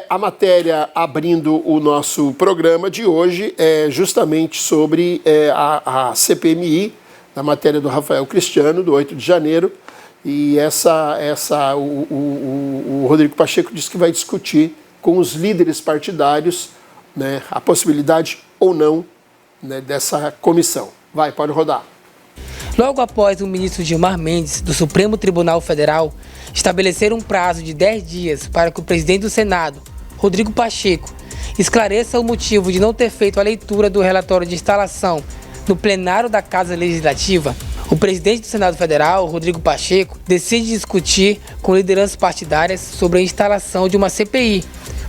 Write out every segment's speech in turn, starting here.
A matéria abrindo o nosso programa de hoje é justamente sobre a CPMI, da matéria do Rafael Cristiano, do 8 de janeiro, e o Rodrigo Pacheco disse que vai discutir com os líderes partidários, né, a possibilidade ou não, né, dessa comissão. Vai, pode rodar. Logo após o ministro Gilmar Mendes, do Supremo Tribunal Federal, estabelecer um prazo de 10 dias para que o presidente do Senado, Rodrigo Pacheco, esclareça o motivo de não ter feito a leitura do relatório de instalação no plenário da Casa Legislativa, o presidente do Senado Federal, Rodrigo Pacheco, decide discutir com lideranças partidárias sobre a instalação de uma CPI,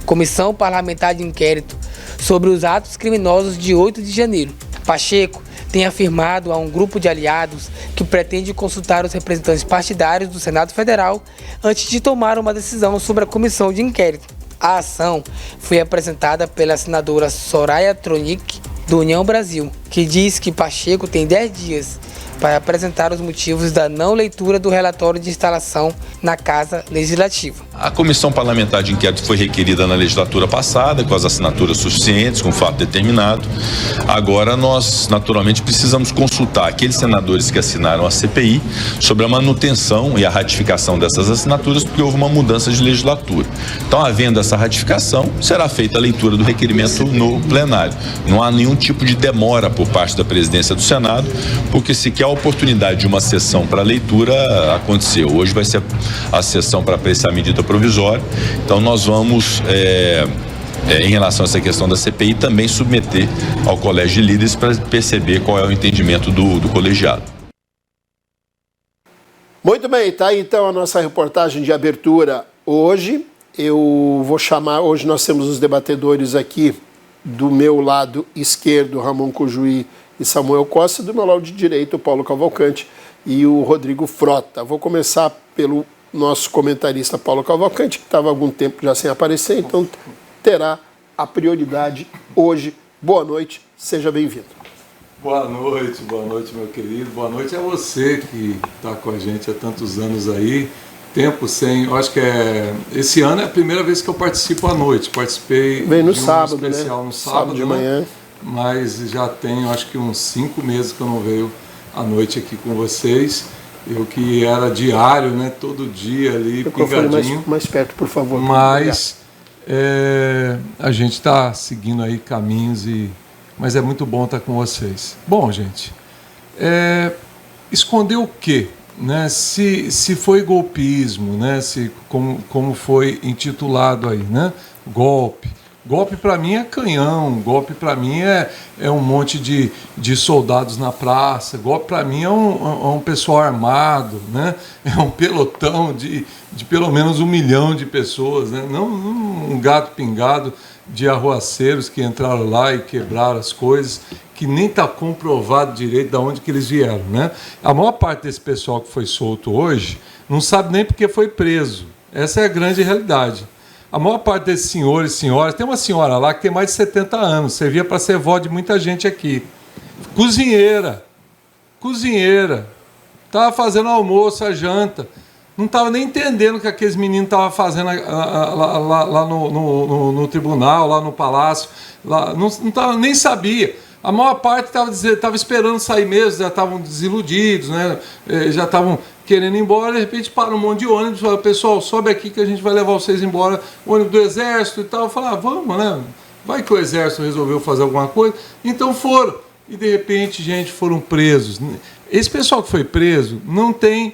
Comissão Parlamentar de Inquérito, sobre os atos criminosos de 8 de janeiro. Pacheco tem afirmado a um grupo de aliados que pretende consultar os representantes partidários do Senado Federal antes de tomar uma decisão sobre a comissão de inquérito. A ação foi apresentada pela senadora Soraya Tronic, do União Brasil, que diz que Pacheco tem 10 dias para apresentar os motivos da não leitura do relatório de instalação na Casa Legislativa. A Comissão Parlamentar de Inquérito foi requerida na legislatura passada, com as assinaturas suficientes, com fato determinado. Agora nós, naturalmente, precisamos consultar aqueles senadores que assinaram a CPI sobre a manutenção e a ratificação dessas assinaturas, porque houve uma mudança de legislatura. Então, havendo essa ratificação, será feita a leitura do requerimento no plenário. Não há nenhum tipo de demora por parte da presidência do Senado, porque sequer a oportunidade de uma sessão para leitura aconteceu. Hoje vai ser a sessão para apreciar a medida provisória. Então nós vamos, em relação a essa questão da CPI, também submeter ao Colégio de Líderes para perceber qual é o entendimento do colegiado. Muito bem, tá aí então a nossa reportagem de abertura hoje. Eu vou chamar, hoje nós temos os debatedores aqui do meu lado esquerdo, Ramon Cujuí e Samuel Costa, do meu lado direito, o Paulo Cavalcante e o Rodrigo Frota. Vou começar pelo nosso comentarista Paulo Cavalcante, que estava há algum tempo já sem aparecer, então terá a prioridade hoje. Boa noite, seja bem-vindo. Boa noite, meu querido. Boa noite a você que está com a gente há tantos anos aí. Tempo sem... Eu acho que esse ano é a primeira vez que eu participo à noite. Participei Vem no de um sábado, especial, né? No sábado de manhã. Mas já tenho, acho que uns 5 meses que eu não venho à noite aqui com vocês. Eu que era diário, né? Todo dia ali, pingadinho. Mais perto, por favor. Mas a gente está seguindo aí caminhos, mas é muito bom estar com vocês. Bom, gente, esconder o quê? Né? Se foi golpismo, né? Como foi intitulado aí, né? Golpe. Golpe para mim é canhão, golpe para mim é um monte de soldados na praça, golpe para mim é um pessoal armado, né? É um pelotão de pelo menos 1 milhão de pessoas, né? Não um gato pingado de arruaceiros que entraram lá e quebraram as coisas, que nem está comprovado direito de onde que eles vieram, né? A maior parte desse pessoal que foi solto hoje não sabe nem porque foi preso. Essa é a grande realidade. A maior parte desses senhores e senhoras... Tem uma senhora lá que tem mais de 70 anos, servia para ser vó de muita gente aqui. Cozinheira. Estava fazendo almoço, a janta. Não estava nem entendendo o que aqueles meninos estavam fazendo lá no tribunal, lá no palácio. Lá, nem sabia. A maior parte estava esperando sair mesmo, já estavam desiludidos, né? Já estavam querendo ir embora, de repente para um monte de ônibus, fala, pessoal, sobe aqui que a gente vai levar vocês embora, ônibus do exército e tal. Eu falei, vamos, né? Vai que o exército resolveu fazer alguma coisa. Então foram. E de repente, gente, foram presos. Esse pessoal que foi preso, não tem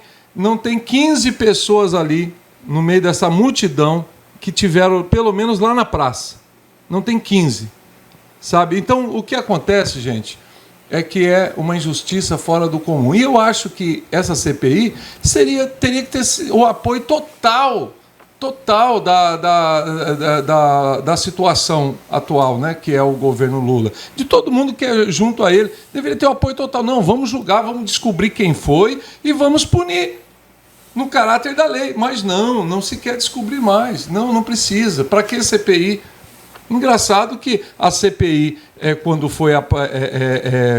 15 pessoas ali, no meio dessa multidão, que tiveram, pelo menos lá na praça. Não tem 15. Sabe? Então, o que acontece, gente, é que é uma injustiça fora do comum. E eu acho que essa CPI teria que ter o apoio total da situação atual, né, que é o governo Lula. De todo mundo que é junto a ele, deveria ter o apoio total. Não, vamos julgar, vamos descobrir quem foi e vamos punir no caráter da lei. Mas não se quer descobrir mais. Não precisa. Para que CPI? Engraçado que a CPI, quando foi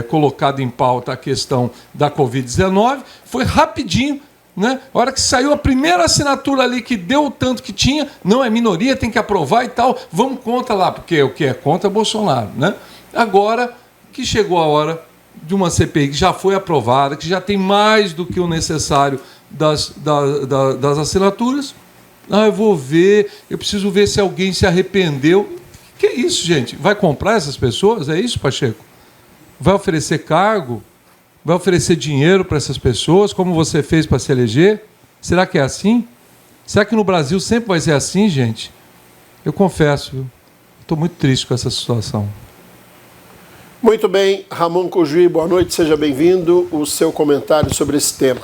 colocada em pauta a questão da Covid-19, foi rapidinho Né? A hora que saiu a primeira assinatura ali que deu o tanto que tinha, não é minoria, tem que aprovar e tal, vamos contra lá, porque o que é contra é Bolsonaro. Né? Agora que chegou a hora de uma CPI que já foi aprovada, que já tem mais do que o necessário das assinaturas, eu vou ver, eu preciso ver se alguém se arrependeu. Que é isso, gente? Vai comprar essas pessoas? É isso, Pacheco? Vai oferecer cargo? Vai oferecer dinheiro para essas pessoas, como você fez para se eleger? Será que é assim? Será que no Brasil sempre vai ser assim, gente? Eu confesso, estou muito triste com essa situação. Muito bem, Ramon Cujuí, boa noite, seja bem-vindo. O seu comentário sobre esse tema.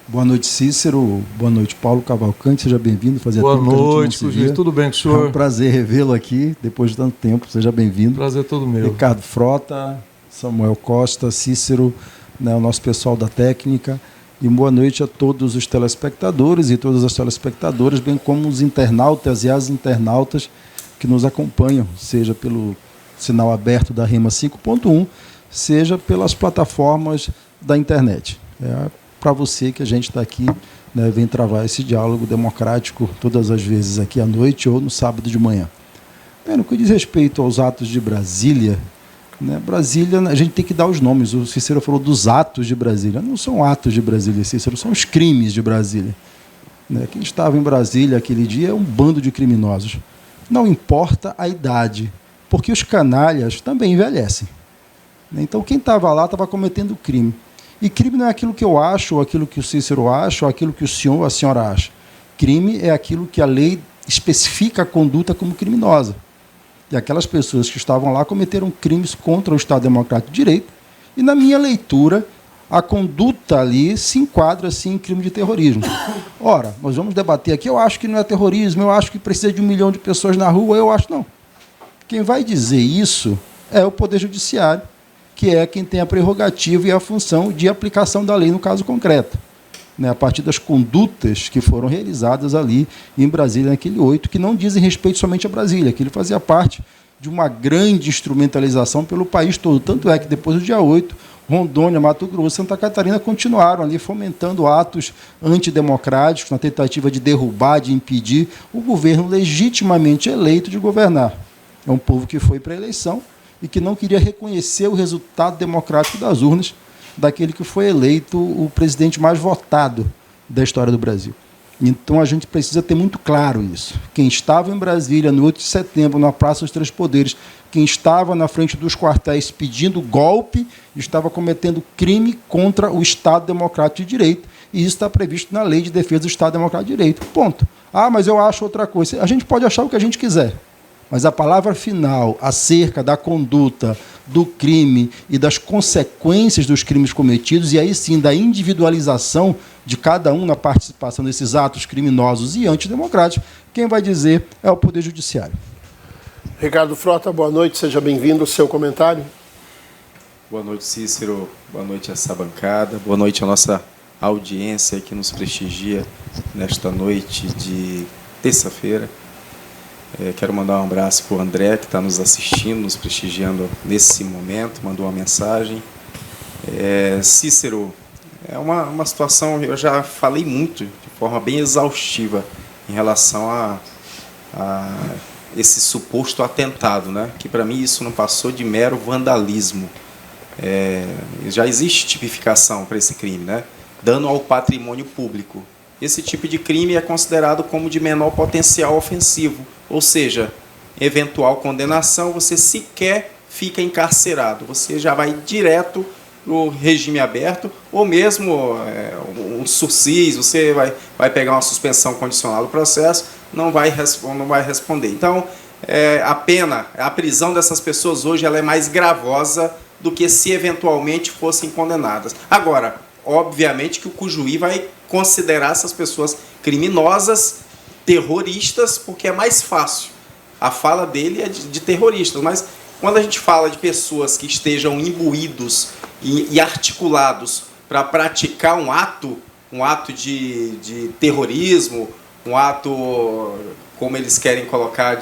Boa noite, Cícero. Boa noite, Paulo Cavalcante. Seja bem-vindo. Boa noite, Cujuí. Tudo bem com o senhor? É um prazer revê-lo aqui, depois de tanto tempo. Seja bem-vindo. Prazer todo meu. Ricardo Frota, Samuel Costa, Cícero, né, o nosso pessoal da técnica. E boa noite a todos os telespectadores e todas as telespectadoras, bem como os internautas e as internautas que nos acompanham, seja pelo sinal aberto da REMA 5.1, seja pelas plataformas da internet. Para você que a gente está aqui, né, vem travar esse diálogo democrático todas as vezes aqui à noite ou no sábado de manhã. Bem, no que diz respeito aos atos de Brasília, né, Brasília, a gente tem que dar os nomes. O Cícero falou dos atos de Brasília. Não são atos de Brasília, Cícero, são os crimes de Brasília. Né, quem estava em Brasília aquele dia é um bando de criminosos. Não importa a idade, porque os canalhas também envelhecem. Então, quem estava lá estava cometendo crime. E crime não é aquilo que eu acho, ou aquilo que o Cícero acha, ou aquilo que o senhor ou a senhora acha. Crime é aquilo que a lei especifica a conduta como criminosa. E aquelas pessoas que estavam lá cometeram crimes contra o Estado Democrático de Direito. E, na minha leitura, a conduta ali se enquadra, sim, em crime de terrorismo. Ora, nós vamos debater aqui, eu acho que não é terrorismo, eu acho que precisa de 1 milhão de pessoas na rua, eu acho não. Quem vai dizer isso é o Poder Judiciário, que é quem tem a prerrogativa e a função de aplicação da lei no caso concreto, né, a partir das condutas que foram realizadas ali em Brasília, naquele 8, que não dizem respeito somente a Brasília, que ele fazia parte de uma grande instrumentalização pelo país todo. Tanto é que depois do dia 8, Rondônia, Mato Grosso e Santa Catarina continuaram ali fomentando atos antidemocráticos na tentativa de derrubar, de impedir o governo legitimamente eleito de governar. É um povo que foi para a eleição e que não queria reconhecer o resultado democrático das urnas daquele que foi eleito o presidente mais votado da história do Brasil. Então, a gente precisa ter muito claro isso. Quem estava em Brasília no 8 de setembro, na Praça dos Três Poderes, quem estava na frente dos quartéis pedindo golpe, estava cometendo crime contra o Estado Democrático de Direito, e isso está previsto na Lei de Defesa do Estado Democrático de Direito. Ponto. Ah, mas eu acho outra coisa. A gente pode achar o que a gente quiser, mas a palavra final acerca da conduta, do crime e das consequências dos crimes cometidos, e aí sim da individualização de cada um na participação desses atos criminosos e antidemocráticos, quem vai dizer é o Poder Judiciário. Ricardo Frota, boa noite, seja bem-vindo. O seu comentário. Boa noite, Cícero. Boa noite a essa bancada. Boa noite à nossa audiência que nos prestigia nesta noite de terça-feira. Quero mandar um abraço para o André, que está nos assistindo, nos prestigiando nesse momento, mandou uma mensagem. Cícero, é uma situação, eu já falei muito, de forma bem exaustiva, em relação a esse suposto atentado, né? Que para mim isso não passou de mero vandalismo. Já existe tipificação para esse crime, né? Dano ao patrimônio público. Esse tipo de crime é considerado como de menor potencial ofensivo, ou seja, eventual condenação, você sequer fica encarcerado, você já vai direto no regime aberto, ou mesmo um sursis, você vai pegar uma suspensão condicional do processo, não vai responder. Então, a pena, a prisão dessas pessoas hoje ela é mais gravosa do que se eventualmente fossem condenadas. Agora, obviamente que o Cujuí vai considerar essas pessoas criminosas, terroristas, porque é mais fácil. A fala dele é de terroristas, mas quando a gente fala de pessoas que estejam imbuídos e articulados para praticar um ato de terrorismo, um ato, como eles querem colocar,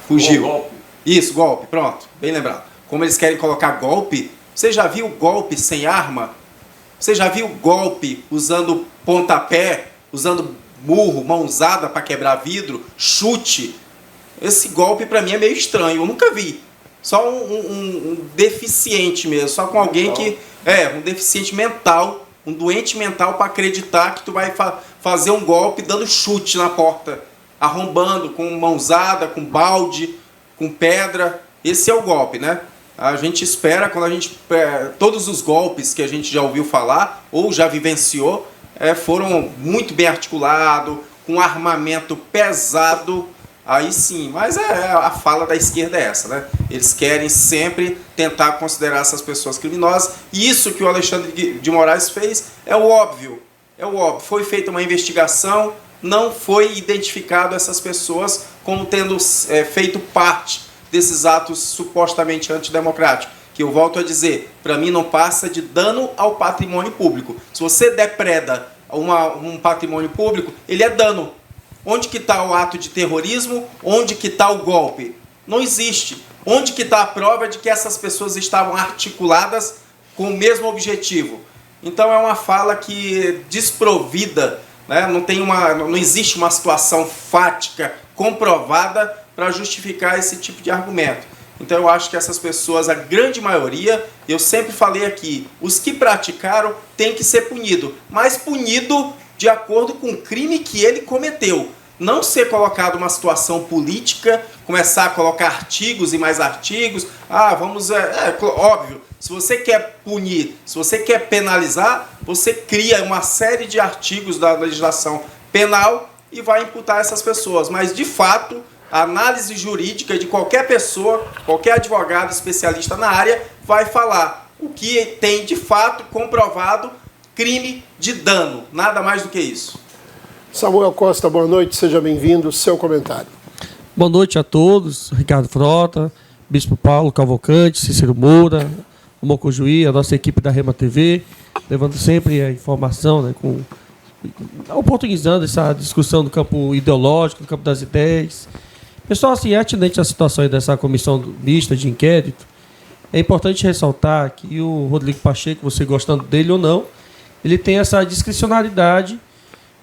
fugiu. Golpe. Isso, golpe, pronto, bem lembrado. Como eles querem colocar golpe, Você já viu golpe sem arma? Você já viu golpe usando pontapé, usando murro, mãozada para quebrar vidro, chute? Esse golpe para mim é meio estranho, eu nunca vi. Só um deficiente mesmo, só com alguém que... um deficiente mental, um doente mental para acreditar que tu vai fazer um golpe dando chute na porta, arrombando com mãozada, com balde, com pedra. Esse é o golpe, né? A gente espera, quando a gente... todos os golpes que a gente já ouviu falar, ou já vivenciou, foram muito bem articulados, com armamento pesado, aí sim. Mas a fala da esquerda é essa, né? Eles querem sempre tentar considerar essas pessoas criminosas, e isso que o Alexandre de Moraes fez é o óbvio. É o óbvio. Foi feita uma investigação, não foi identificado essas pessoas como tendo feito parte desses atos supostamente antidemocráticos, que eu volto a dizer, para mim não passa de dano ao patrimônio público. Se você depreda um patrimônio público, ele é dano. Onde que está o ato de terrorismo? Onde que está o golpe? Não existe. Onde que está a prova de que essas pessoas estavam articuladas com o mesmo objetivo? Então é uma fala que desprovida, né? Não existe uma situação fática comprovada para justificar esse tipo de argumento. Então eu acho que essas pessoas, a grande maioria, eu sempre falei aqui, os que praticaram têm que ser punido, mas punido de acordo com o crime que ele cometeu. Não ser colocado numa situação política, começar a colocar artigos e mais artigos. Óbvio, se você quer punir, se você quer penalizar, você cria uma série de artigos da legislação penal e vai imputar essas pessoas. Mas, de fato, a análise jurídica de qualquer pessoa, qualquer advogado especialista na área, vai falar o que tem de fato comprovado crime de dano, nada mais do que isso. Samuel Costa, boa noite, seja bem-vindo, seu comentário. Boa noite a todos, Ricardo Frota, Bispo Paulo Cavalcante, Cícero Moura, o Mocojuí, a nossa equipe da Rema TV, levando sempre a informação, né, oportunizando essa discussão do campo ideológico, do campo das ideias. Pessoal, assim, atinente à situação dessa comissão mista de inquérito, é importante ressaltar que o Rodrigo Pacheco, você gostando dele ou não, ele tem essa discricionalidade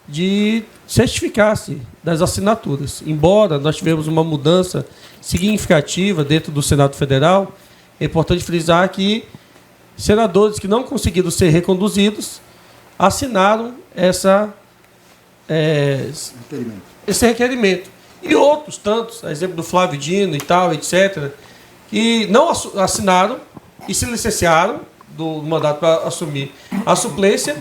de certificar-se das assinaturas. Embora nós tivemos uma mudança significativa dentro do Senado Federal, é importante frisar que senadores que não conseguiram ser reconduzidos assinaram esse requerimento. E outros tantos, a exemplo do Flávio Dino e tal, etc., que não assinaram e se licenciaram do mandato para assumir a suplência,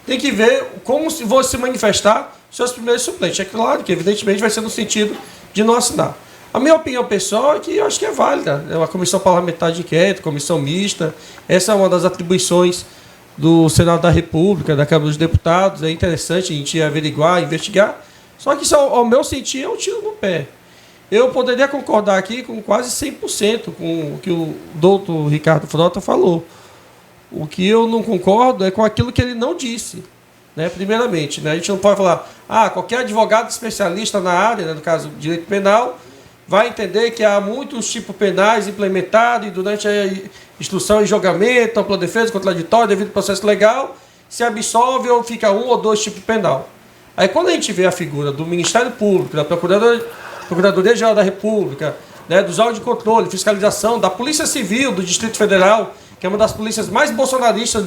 tem que ver como vão se manifestar seus primeiros suplentes. É claro que, evidentemente, vai ser no sentido de não assinar. A minha opinião pessoal é que eu acho que é válida. É uma comissão parlamentar de inquérito, comissão mista. Essa é uma das atribuições do Senado da República, da Câmara dos Deputados. É interessante a gente averiguar, investigar. Só que, ao meu sentir, é um tiro no pé. Eu poderia concordar aqui com quase 100% com o que o doutor Ricardo Frota falou. O que eu não concordo é com aquilo que ele não disse, né? Primeiramente, né? A gente não pode falar, qualquer advogado especialista na área, né, no caso do direito penal, vai entender que há muitos tipos penais implementados e durante a instrução e julgamento, ampla defesa, contraditório, devido ao processo legal, se absolve ou fica um ou dois tipos penal. Aí quando a gente vê a figura do Ministério Público, da Procuradoria-Geral da República, né, dos órgãos de controle, fiscalização, da Polícia Civil do Distrito Federal, que é uma das polícias mais bolsonaristas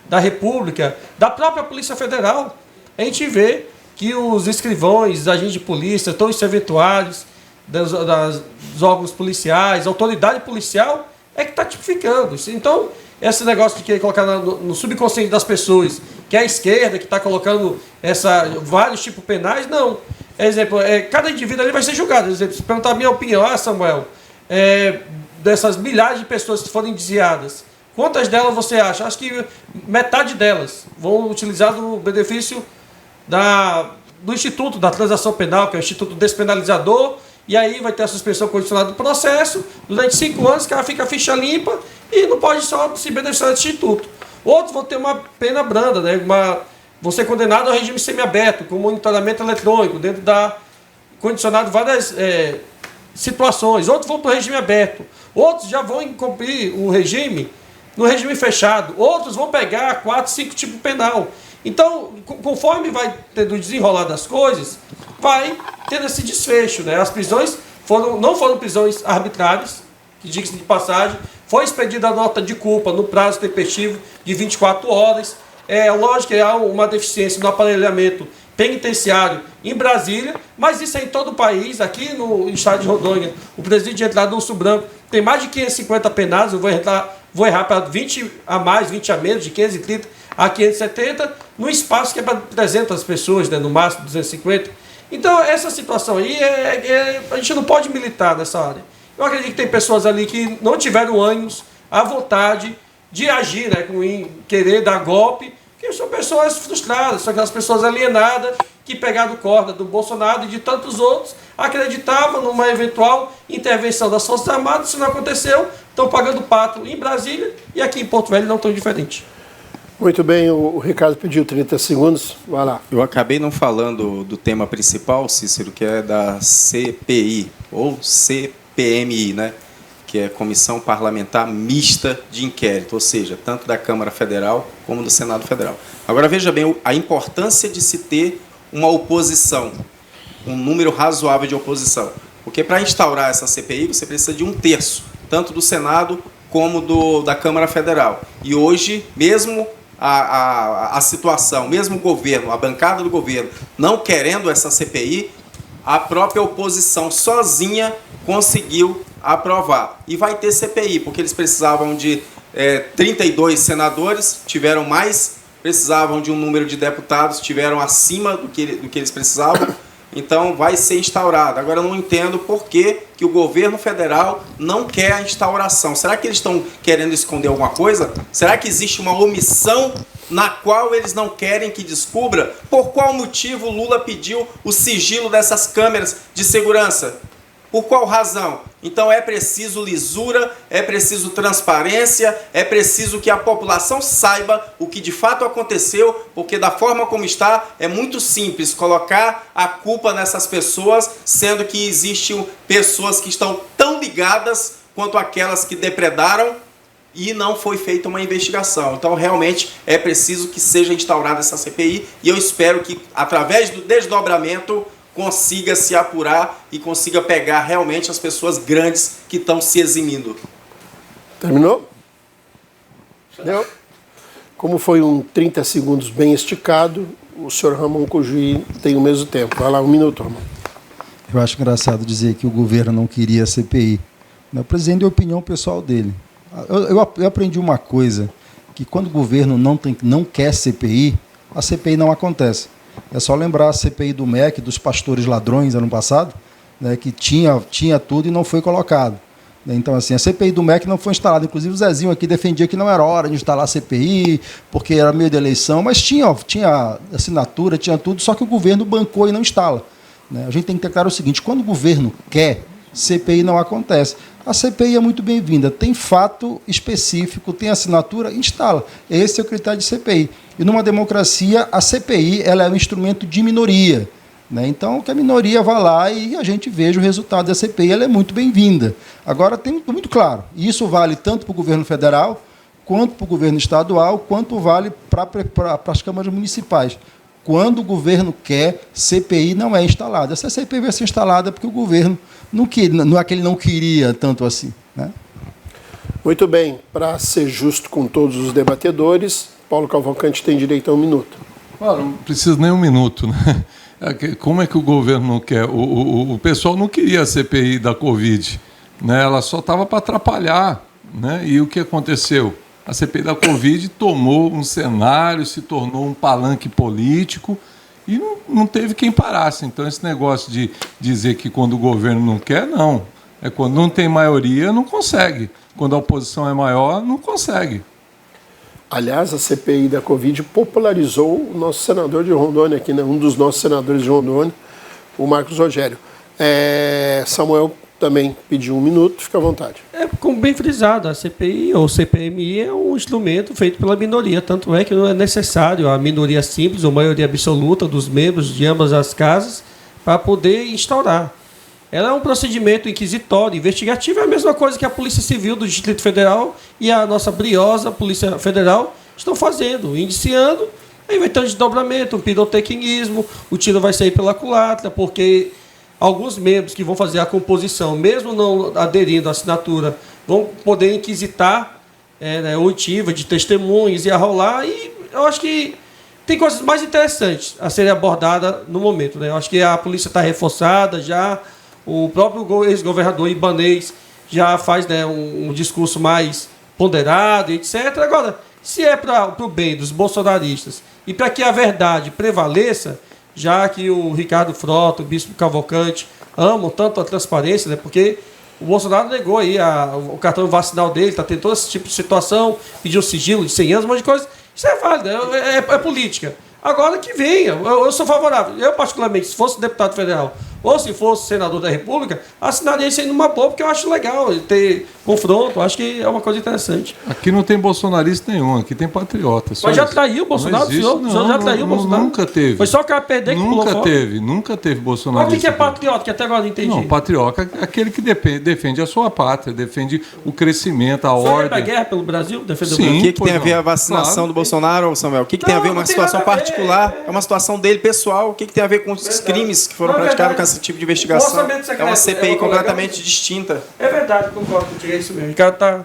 da República, da própria Polícia Federal, a gente vê que os escrivões, agentes de polícia, todos os serventuários dos órgãos policiais, a autoridade policial, é que está tipificando. Então, esse negócio de querer colocar no subconsciente das pessoas, que é a esquerda, que está colocando vários tipos penais, não. Exemplo, cada indivíduo ali vai ser julgado. Exemplo, se perguntar a minha opinião, Samuel, dessas milhares de pessoas que foram desviadas, quantas delas você acha? Acho que metade delas vão utilizar o benefício do Instituto da Transação Penal, que é o Instituto Despenalizador, e aí vai ter a suspensão condicionada do processo, durante 5 anos, que ela fica a ficha limpa e não pode só se beneficiar desse instituto. Outros vão ter uma pena branda, né? Vão ser condenados ao regime semiaberto, com monitoramento eletrônico, dentro condicionado várias situações. Outros vão para o regime aberto. Outros já vão cumprir o regime no regime fechado, outros vão pegar 4, 5 tipos penal. Então, conforme vai tendo desenrolar das coisas, vai tendo esse desfecho, né? As prisões não foram prisões arbitrárias, que diga-se de passagem, foi expedida a nota de culpa no prazo tempestivo de 24 horas. É lógico que há uma deficiência no aparelhamento penitenciário em Brasília, mas isso é em todo o país. Aqui no estado de Rondônia, o presídio de entrada do Urso Branco tem mais de 550 penados, eu vou errar para 20 a mais, 20 a menos, de 530 a 570, num espaço que é para 300 pessoas, né, no máximo 250. Então, essa situação aí, a gente não pode militar nessa área. Eu acredito que tem pessoas ali que não tiveram ânimos, a vontade de agir, né, com querer dar golpe, que são pessoas frustradas, são aquelas pessoas alienadas que pegaram corda do Bolsonaro e de tantos outros, acreditavam numa eventual intervenção das Forças Armadas. Se não aconteceu, estão pagando pato em Brasília e aqui em Porto Velho não tão diferente. Muito bem, o Ricardo pediu 30 segundos, vai lá. Eu acabei não falando do tema principal, Cícero, que é da CPI, ou CPMI, né? Que é Comissão Parlamentar Mista de Inquérito, ou seja, tanto da Câmara Federal como do Senado Federal. Agora, veja bem a importância de se ter uma oposição, um número razoável de oposição. Porque para instaurar essa CPI, você precisa de 1/3, tanto do Senado como da Câmara Federal. E hoje, mesmo a situação, mesmo o governo, a bancada do governo, não querendo essa CPI, a própria oposição sozinha conseguiu aprovar. E vai ter CPI, porque eles precisavam de 32 senadores, tiveram mais, precisavam de um número de deputados, tiveram acima do que eles precisavam, então vai ser instaurado. Agora, eu não entendo por que o governo federal não quer a instauração. Será que eles estão querendo esconder alguma coisa? Será que existe uma omissão na qual eles não querem que descubra? Por qual motivo Lula pediu o sigilo dessas câmeras de segurança? Por qual razão? Então é preciso lisura, é preciso transparência, é preciso que a população saiba o que de fato aconteceu, porque da forma como está, é muito simples colocar a culpa nessas pessoas, sendo que existem pessoas que estão tão ligadas quanto aquelas que depredaram e não foi feita uma investigação. Então realmente é preciso que seja instaurada essa CPI e eu espero que através do desdobramento consiga se apurar e consiga pegar realmente as pessoas grandes que estão se eximindo. Terminou? Deu? Como foi um 30 segundos bem esticado, o senhor Ramon Cujuí tem o mesmo tempo. Vai lá, 1 minuto, Ramon. Eu acho engraçado dizer que o governo não queria a CPI. O presidente deu a opinião pessoal dele. Eu aprendi uma coisa, que quando o governo não quer CPI, a CPI não acontece. É só lembrar a CPI do MEC, dos pastores ladrões, ano passado, né, que tinha tudo e não foi colocado. Então, assim, a CPI do MEC não foi instalada. Inclusive, o Zezinho aqui defendia que não era hora de instalar a CPI, porque era meio de eleição, mas tinha assinatura, tinha tudo, só que o governo bancou e não instala. Né? A gente tem que ter claro o seguinte, quando o governo quer, CPI não acontece. A CPI é muito bem-vinda, tem fato específico, tem assinatura, instala. Esse é o critério de CPI. E numa democracia, a CPI ela é um instrumento de minoria. Né? Então, que a minoria vá lá e a gente veja o resultado da CPI, ela é muito bem-vinda. Agora, tem muito claro, e isso vale tanto para o governo federal, quanto para o governo estadual, quanto vale para as câmaras municipais. Quando o governo quer, CPI não é instalada. Essa CPI vai ser instalada porque o governo não é que ele não queria tanto assim. Né? Muito bem, para ser justo com todos os debatedores, Paulo Cavalcante tem direito a 1 minuto. Não precisa nem 1 minuto, né? Como é que o governo não quer? O pessoal não queria a CPI da Covid, né? Ela só estava para atrapalhar, né? E o que aconteceu? A CPI da Covid tomou um cenário, se tornou um palanque político e não teve quem parasse. Então, esse negócio de dizer que quando o governo não quer, não. É quando não tem maioria, não consegue. Quando a oposição é maior, não consegue. Aliás, a CPI da Covid popularizou o nosso senador de Rondônia aqui, né? Um dos nossos senadores de Rondônia, o Marcos Rogério. Samuel também pediu 1 minuto, fica à vontade. Como bem frisado, a CPI ou CPMI é um instrumento feito pela minoria, tanto é que não é necessário a minoria simples ou maioria absoluta dos membros de ambas as casas para poder instaurar. ela é um procedimento inquisitório, investigativo, é a mesma coisa que a Polícia Civil do Distrito Federal e a nossa briosa Polícia Federal estão fazendo, indiciando, aí vai ter um desdobramento, um pirotecnismo, o tiro vai sair pela culatra, porque alguns membros que vão fazer a composição, mesmo não aderindo à assinatura, vão poder inquisitar oitiva de testemunhas e arrolar, e eu acho que tem coisas mais interessantes a serem abordadas no momento, né? Eu acho que a polícia está reforçada já, o próprio ex-governador Ibanez já faz, né, um discurso mais ponderado, etc. Agora, se é para o bem dos bolsonaristas e para que a verdade prevaleça, já que o Ricardo Frota, o Bispo Cavalcante amam tanto a transparência, né, porque o Bolsonaro negou aí o cartão vacinal dele, está tendo todo esse tipo de situação, pediu sigilo de 100 anos, um monte de coisa. Isso é válido, é política. Agora que venha, eu sou favorável. Eu, particularmente, se fosse deputado federal ou se fosse senador da República, assinaria isso aí numa boa, porque eu acho legal ter confronto, eu acho que é uma coisa interessante. Aqui não tem bolsonarista nenhum, aqui tem patriota. Mas já traiu o Bolsonaro, o senhor já traiu o Bolsonaro? Nunca teve. Foi só o cara perder que pulou fora? Nunca teve bolsonarista. Mas o que é patriota, que até agora não entendi? Não, patriota é aquele que defende a sua pátria, defende o crescimento, a ordem. ordem. Foi a guerra pelo Brasil? Defendeu Sim, o Brasil? O que tem a ver a vacinação do Bolsonaro, Samuel? O que tem a ver uma situação particular? É uma situação dele, pessoal. O que tem a ver com os crimes que foram praticados com esse tipo de investigação? É uma CPI completamente distinta. É verdade, concordo contigo, é isso mesmo. O cara tá